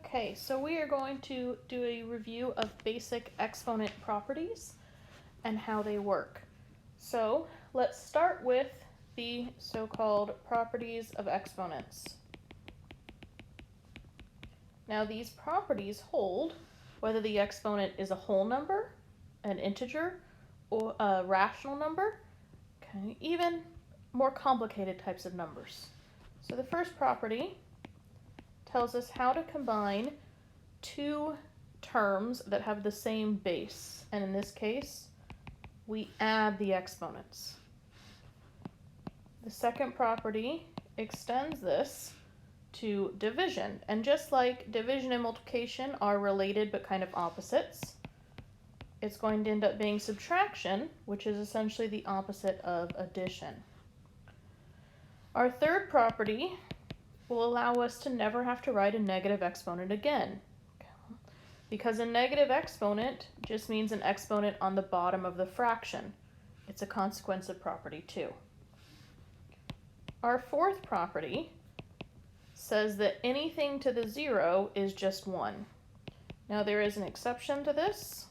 Okay, so we are going to do a review of basic exponent properties and how they work. So let's start with the so-called properties of exponents. Now these properties hold whether the exponent is a whole number, an integer, or a rational number, okay, even more complicated types of numbers. So the first property tells us how to combine two terms that have the same base, and in this case we add the exponents. The second property extends this to division, and just like division and multiplication are related but kind of opposites, it's going to end up being subtraction, which is essentially the opposite of addition. Our third property will allow us to never have to write a negative exponent again, because a negative exponent just means an exponent on the bottom of the fraction. It's a consequentive property too. Our fourth property says that anything to the 0 is just 1. Now there is an exception to this,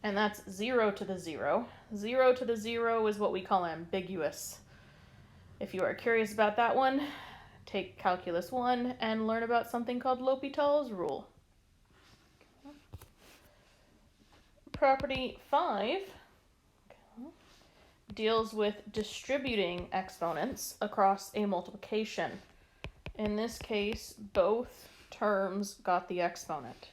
and that's 0 to the 0. 0 to the 0 is what we call ambiguous. If you are curious about that one, take Calculus 1 and learn about something called L'Hopital's rule. Property 5 deals with distributing exponents across a multiplication. In this case, both terms got the exponent.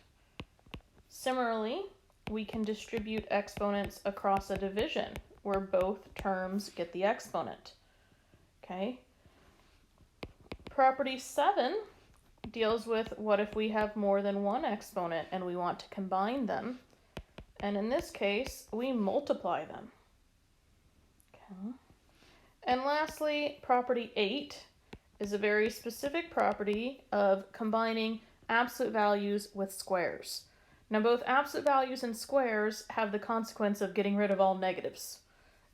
Similarly, we can distribute exponents across a division where both terms get the exponent. Okay. Property 7 deals with what if we have more than one exponent and we want to combine them. And in this case, we multiply them. Okay. And lastly, property 8 is a very specific property of combining absolute values with squares. Now both absolute values and squares have the consequence of getting rid of all negatives.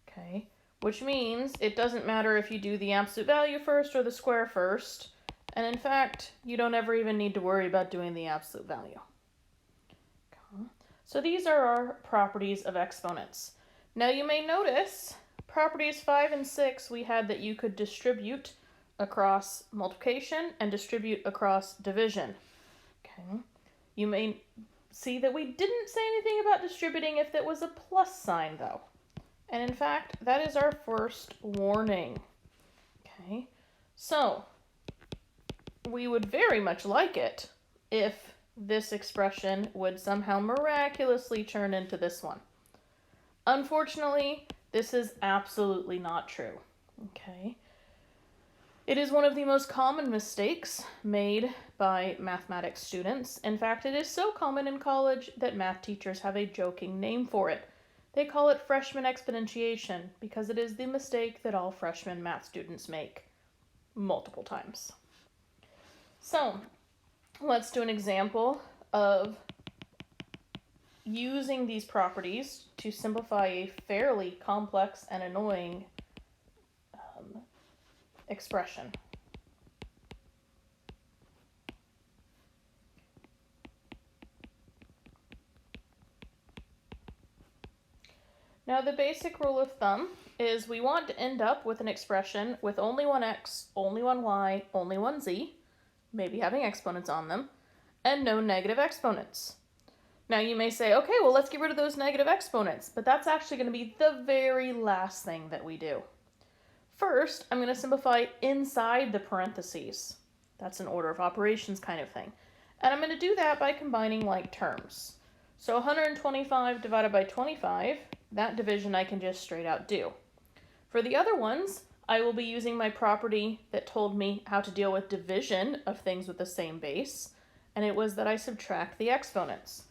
Okay. Which means it doesn't matter if you do the absolute value first or the square first. And in fact, you don't ever even need to worry about doing the absolute value. Okay. So these are our properties of exponents. Now you may notice properties 5 and 6 we had that you could distribute across multiplication and distribute across division. Okay. You may see that we didn't say anything about distributing if there was a plus sign though. And in fact, that is our first warning. Okay, so we would very much like it if this expression would somehow miraculously turn into this one. Unfortunately, this is absolutely not true. Okay, it is one of the most common mistakes made by mathematics students. In fact, it is so common in college that math teachers have a joking name for it. They call it freshman exponentiation because it is the mistake that all freshman math students make multiple times. So let's do an example of using these properties to simplify a fairly complex and annoying expression. Now the basic rule of thumb is we want to end up with an expression with only one x, only one y, only one z, maybe having exponents on them, and no negative exponents. Now you may say, okay, well let's get rid of those negative exponents, but that's actually going to be the very last thing that we do. First, I'm going to simplify inside the parentheses. That's an order of operations kind of thing. And I'm going to do that by combining like terms. So 125 divided by 25, that division I can just straight out do. For the other ones, I will be using my property that told me how to deal with division of things with the same base, and it was that I subtract the exponents.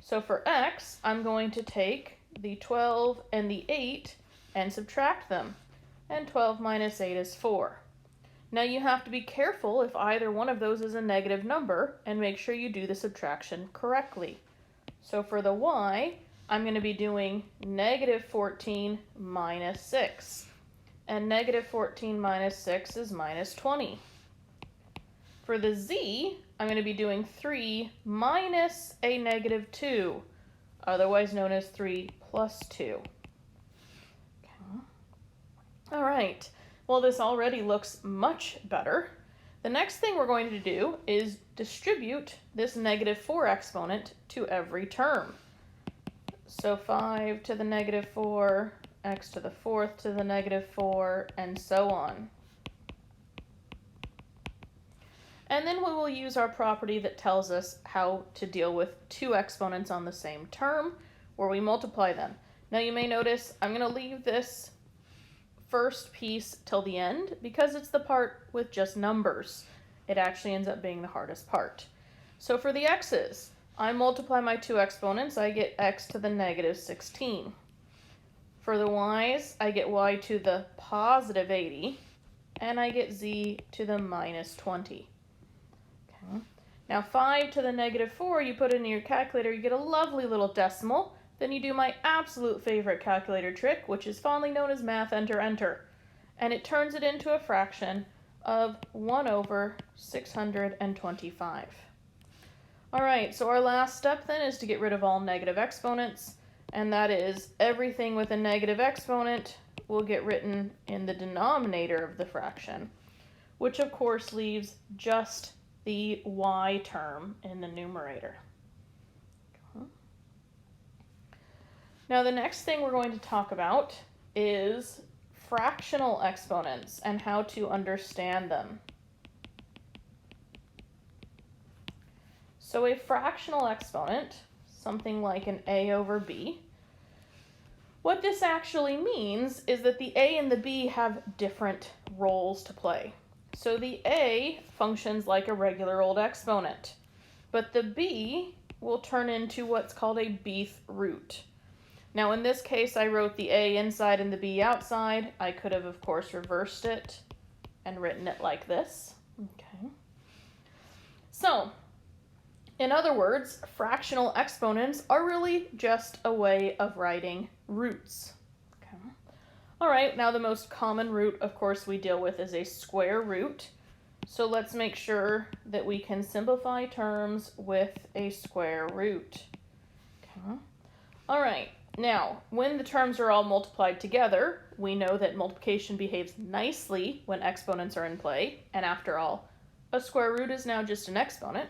So for x, I'm going to take the 12 and the 8 and subtract them, and 12 minus 8 is 4. Now you have to be careful if either one of those is a negative number, and make sure you do the subtraction correctly. So for the y, I'm going to be doing negative 14 minus 6. And negative 14 minus 6 is minus 20. For the z, I'm going to be doing 3 minus a negative 2, otherwise known as 3 plus 2. Okay. All right, well, this already looks much better. The next thing we're going to do is distribute this negative 4 exponent to every term. So 5 to the negative 4, x to the 4th to the negative 4, and so on. And then we will use our property that tells us how to deal with two exponents on the same term, where we multiply them. Now you may notice I'm going to leave this first piece till the end because it's the part with just numbers. It actually ends up being the hardest part. So for the x's, I multiply my two exponents, I get x to the negative 16. For the y's, I get y to the positive 80, and I get z to the minus 20. Okay. Now 5 to the negative 4, you put it in your calculator, you get a lovely little decimal. Then you do my absolute favorite calculator trick, which is fondly known as math enter enter. And it turns it into a fraction of 1 over 625. All right, so our last step then is to get rid of all negative exponents, and that is everything with a negative exponent will get written in the denominator of the fraction, which of course leaves just the y term in the numerator. Now the next thing we're going to talk about is fractional exponents and how to understand them. So a fractional exponent, something like an a over b, what this actually means is that the a and the b have different roles to play. So the a functions like a regular old exponent, but the b will turn into what's called a bth root. Now in this case I wrote the a inside and the b outside. I could have of course reversed it and written it like this. Okay. So in other words, fractional exponents are really just a way of writing roots. Okay. All right, now the most common root, of course, we deal with is a square root. So let's make sure that we can simplify terms with a square root. Okay. All right, now when the terms are all multiplied together, we know that multiplication behaves nicely when exponents are in play. And after all, a square root is now just an exponent.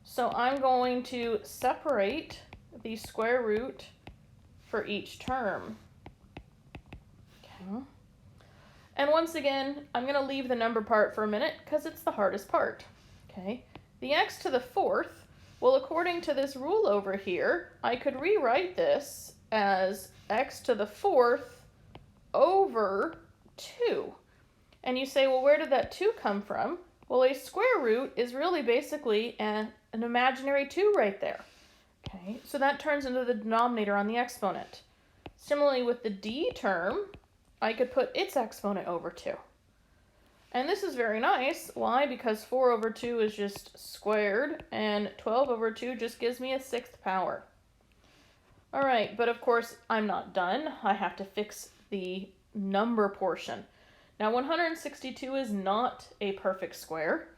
So I'm going to separate the square root for each term. Okay. And once again, I'm going to leave the number part for a minute because it's the hardest part. Okay. The x to the 4th, well, according to this rule over here, I could rewrite this as x to the 4th over 2. And you say, well, where did that 2 come from? Well, a square root is really basically an imaginary 2 right there. Okay, so that turns into the denominator on the exponent. Similarly with the d term, I could put its exponent over 2. And this is very nice. Why? Because 4 over 2 is just squared, and 12 over 2 just gives me a 6th power. All right, but of course I'm not done. I have to fix the number portion. Now 162 is not a perfect square.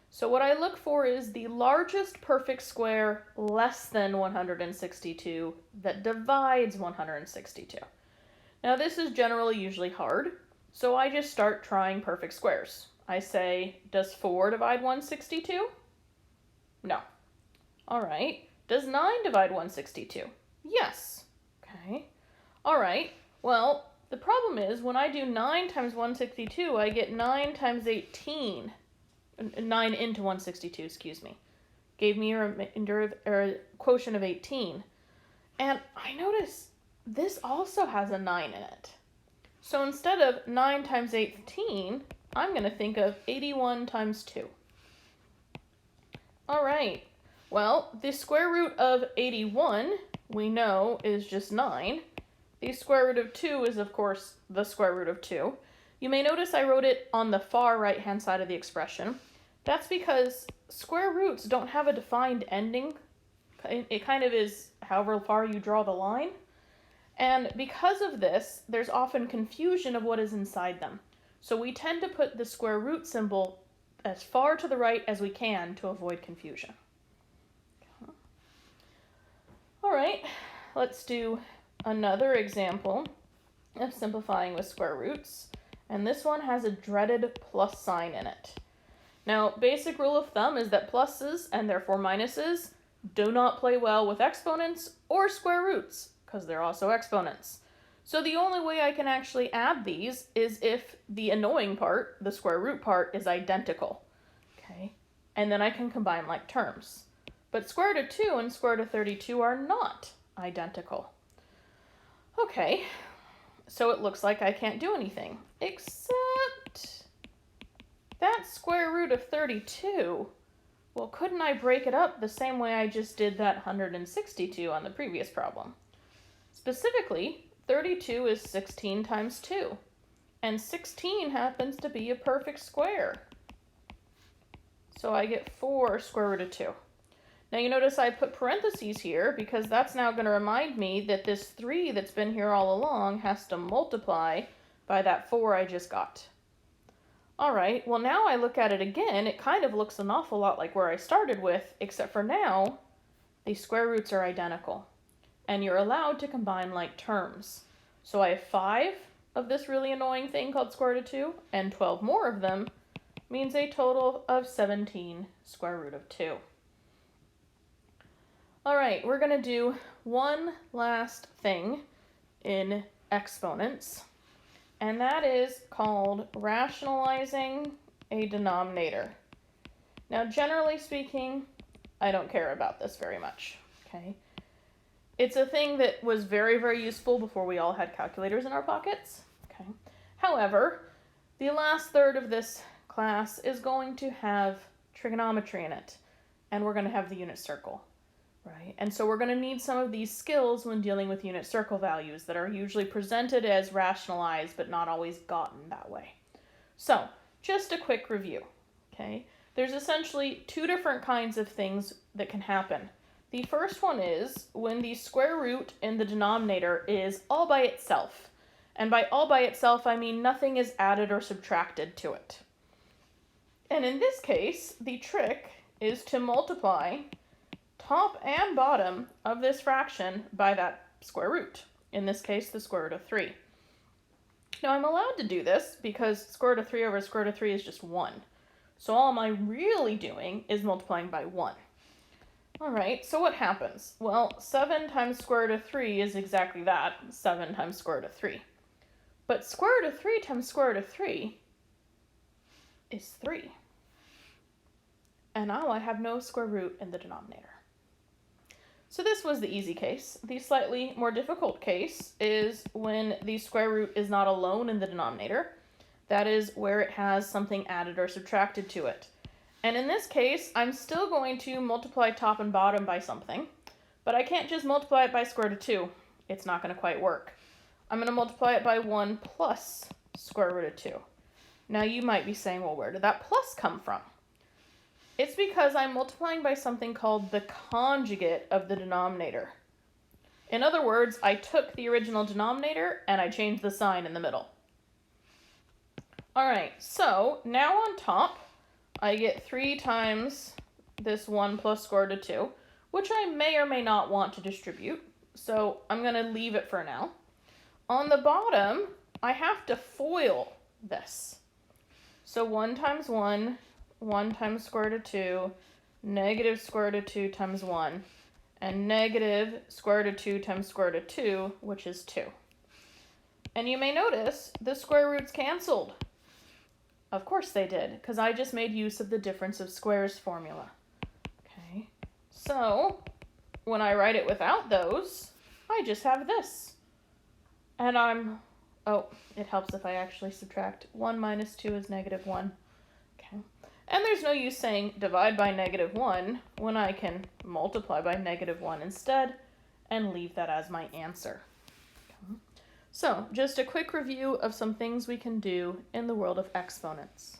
So what I look for is the largest perfect square less than 162 that divides 162. Now this is generally usually hard, so I just start trying perfect squares. I say, does 4 divide 162? No. All right. Does 9 divide 162? Yes. Okay. All right. Well, the problem is when I do 9 times 162, I get 9 times 18. 9 into 162, excuse me. Gave me a quotient of 18. And I notice this also has a 9 in it. So instead of 9 times 18, I'm going to think of 81 times 2. All right. Well, the square root of 81, we know, is just 9. The square root of 2 is, of course, the square root of 2. You may notice I wrote it on the far right-hand side of the expression. That's because square roots don't have a defined ending. It kind of is however far you draw the line. And because of this, there's often confusion of what is inside them. So we tend to put the square root symbol as far to the right as we can to avoid confusion. All right, let's do another example of simplifying with square roots. And this one has a dreaded plus sign in it. Now, basic rule of thumb is that pluses, and therefore minuses, do not play well with exponents or square roots, because they're also exponents. So the only way I can actually add these is if the annoying part, the square root part, is identical. Okay, and then I can combine like terms. But square root of 2 and square root of 32 are not identical. Okay, so it looks like I can't do anything, except that square root of 32, well, couldn't I break it up the same way I just did that 162 on the previous problem? Specifically, 32 is 16 times 2, and 16 happens to be a perfect square. So I get 4 square root of 2. Now you notice I put parentheses here because that's now going to remind me that this 3 that's been here all along has to multiply by that 4 I just got. All right, well now I look at it again, it kind of looks an awful lot like where I started with, except for now the square roots are identical. And you're allowed to combine like terms. So I have 5 of this really annoying thing called square root of 2, and 12 more of them means a total of 17 square root of 2. All right, we're going to do one last thing in exponents, and that is called rationalizing a denominator. Now, generally speaking, I don't care about this very much, okay? It's a thing that was very, very useful before we all had calculators in our pockets, okay? However, the last third of this class is going to have trigonometry in it, and we're going to have the unit circle. Right? And so we're going to need some of these skills when dealing with unit circle values that are usually presented as rationalized but not always gotten that way. So, just a quick review. Okay? There's essentially 2 different kinds of things that can happen. The first one is when the square root in the denominator is all by itself. And by all by itself, I mean nothing is added or subtracted to it. And in this case, the trick is to multiply top and bottom of this fraction by that square root. In this case, the square root of 3. Now I'm allowed to do this because square root of 3 over square root of 3 is just 1. So all I'm really doing is multiplying by 1. All right, so what happens? Well, 7 times square root of 3 is exactly that, 7 times square root of 3. But square root of 3 times square root of 3 is 3. And now I have no square root in the denominator. So this was the easy case. The slightly more difficult case is when the square root is not alone in the denominator. That is where it has something added or subtracted to it. And in this case, I'm still going to multiply top and bottom by something, but I can't just multiply it by square root of 2. It's not going to quite work. I'm going to multiply it by 1 plus square root of 2. Now you might be saying, well, where did that plus come from? It's because I'm multiplying by something called the conjugate of the denominator. In other words, I took the original denominator and I changed the sign in the middle. All right, so now on top, I get 3 times this 1 plus square root of 2, which I may or may not want to distribute, so I'm going to leave it for now. On the bottom, I have to FOIL this. So 1 times 1, 1 times square root of 2, negative square root of 2 times 1, and negative square root of 2 times square root of 2, which is 2. And you may notice the square roots canceled. Of course they did, because I just made use of the difference of squares formula. Okay, so when I write it without those, I just have this. And it helps if I actually subtract. 1 minus 2 is negative 1. Okay. And there's no use saying divide by negative 1 when I can multiply by negative 1 instead and leave that as my answer. Okay. So just a quick review of some things we can do in the world of exponents.